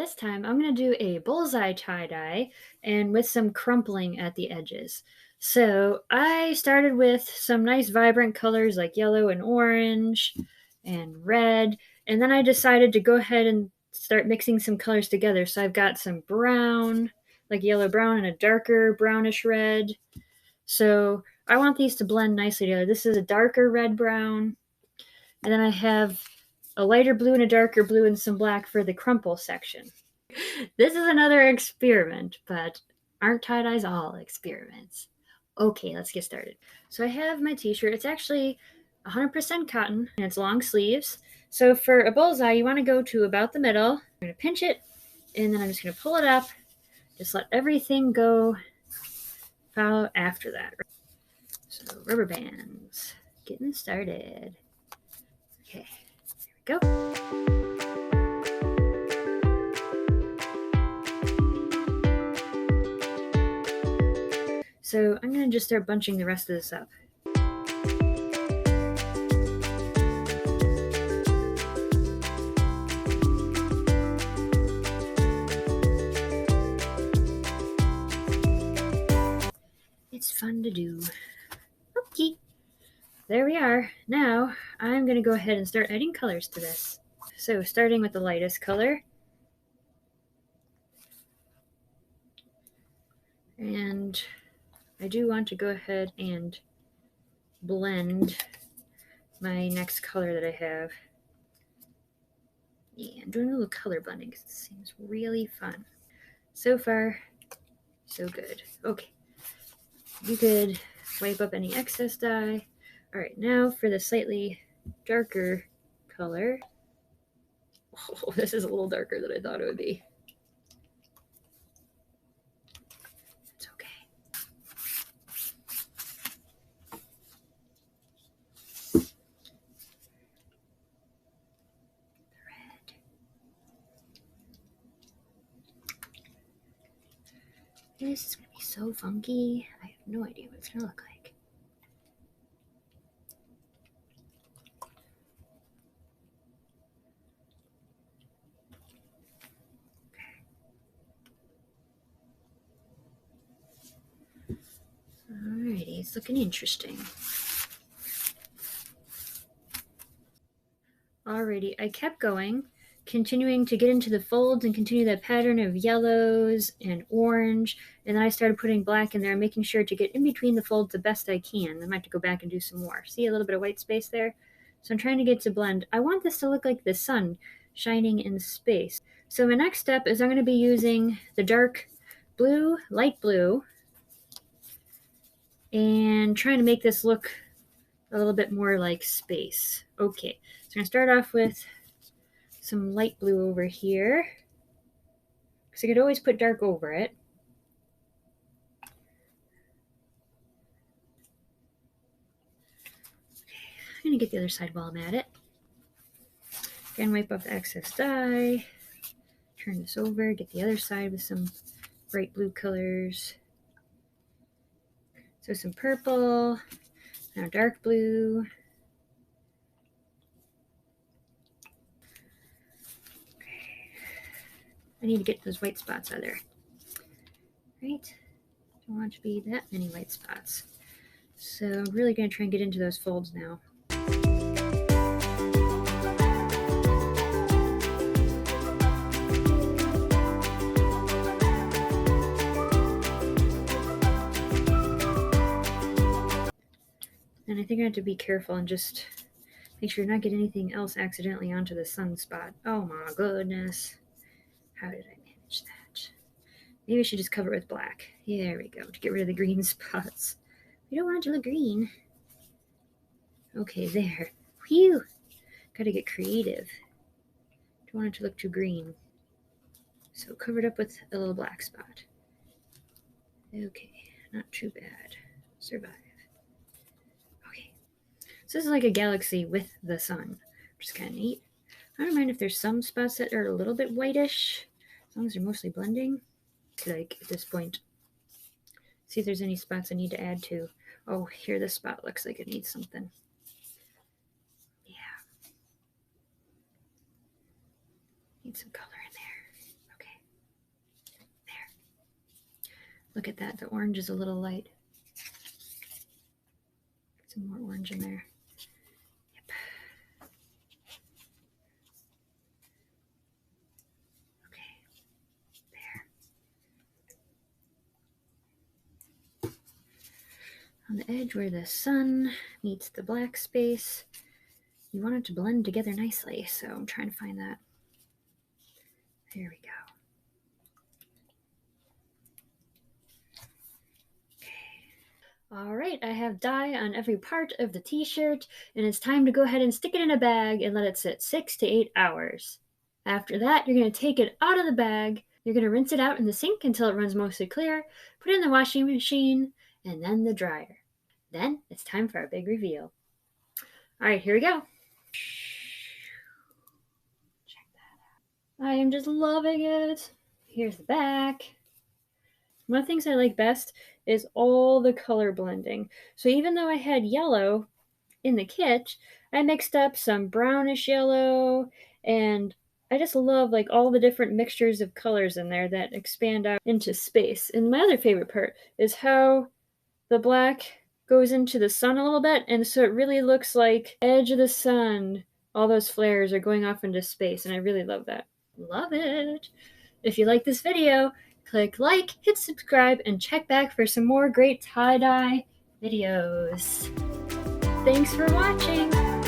this time I'm going to do a bullseye tie-dye and with some crumpling at the edges. So I started with some nice vibrant colors like yellow and orange and red, and then I decided to go ahead and start mixing some colors together. So I've got some brown, like yellow brown, and a darker brownish red. So I want these to blend nicely together. This is a darker red brown, and then I have a lighter blue and a darker blue and some black for the crumple section. This is another experiment, but aren't tie-dyes all experiments? Okay, let's get started. So I have my t-shirt. It's actually 100% cotton, and it's long sleeves. So for a bullseye, you want to go to about the middle. I'm going to pinch it, and then I'm just going to pull it up. Just let everything go follow after that. So rubber bands, getting started. Okay, there we go. So I'm going to just start bunching the rest of this up. It's fun to do. Okay, there we are. Now I'm going to go ahead and start adding colors to this. So starting with the lightest color. And I do want to go ahead and blend my next color that I have. Yeah, I'm doing a little color blending because it seems really fun. So far, so good. Okay, you could wipe up any excess dye. All right, now for the slightly darker color. Oh, this is a little darker than I thought it would be. It's okay. This is going to be so funky. I have no idea what it's going to look like. Alrighty, it's looking interesting. Alrighty, I kept going, continuing to get into the folds and continue that pattern of yellows and orange, and then I started putting black in there, making sure to get in between the folds the best I can. I might have to go back and do some more. See a little bit of white space there? So I'm trying to get to blend. I want this to look like the sun shining in space. So my next step is I'm going to be using the dark blue, light blue, and trying to make this look a little bit more like space. Okay, so I'm going to start off with some light blue over here, because I could always put dark over it. I'm going to get the other side while I'm at it. Again, wipe off the excess dye. Turn this over, get the other side with some bright blue colors. So some purple, now dark blue. I need to get those white spots out of there. Right? Don't want to be that many white spots. So I'm really going to try and get into those folds now. And I think I have to be careful and just make sure not get anything else accidentally onto the sunspot. Oh my goodness. How did I manage that? Maybe I should just cover it with black. There we go, to get rid of the green spots. We don't want it to look green. Okay, there. Whew. Gotta get creative. Don't want it to look too green. So cover it up with a little black spot. Okay, not too bad. Survive. Okay. So this is like a galaxy with the sun, which is kind of neat. I don't mind if there's some spots that are a little bit whitish, as long as they're mostly blending. Like at this point, see if there's any spots I need to add to. Oh, here this spot looks like it needs something. Yeah. Need some color in there. Look at that, the orange is a little light. Some more orange in there. Yep. Okay, there. On the edge where the sun meets the black space, you want it to blend together nicely, so I'm trying to find that. There we go. All right, I have dye on every part of the t-shirt, and it's time to go ahead and stick it in a bag and let it sit 6 to 8 hours. After that, you're going to take it out of the bag, you're going to rinse it out in the sink until it runs mostly clear, put it in the washing machine, and then the dryer. Then it's time for our big reveal. All right, here we go. Check that out. I am just loving it. Here's the back. One of the things I like best is all the color blending. So even though I had yellow in the kit, I mixed up some brownish yellow, and I just love like all the different mixtures of colors in there that expand out into space. And my other favorite part is how the black goes into the sun a little bit, and so it really looks like edge of the sun. All those flares are going off into space, and I really love that. Love it! If you like this video, click like, hit subscribe, and check back for some more great tie-dye videos. Thanks for watching!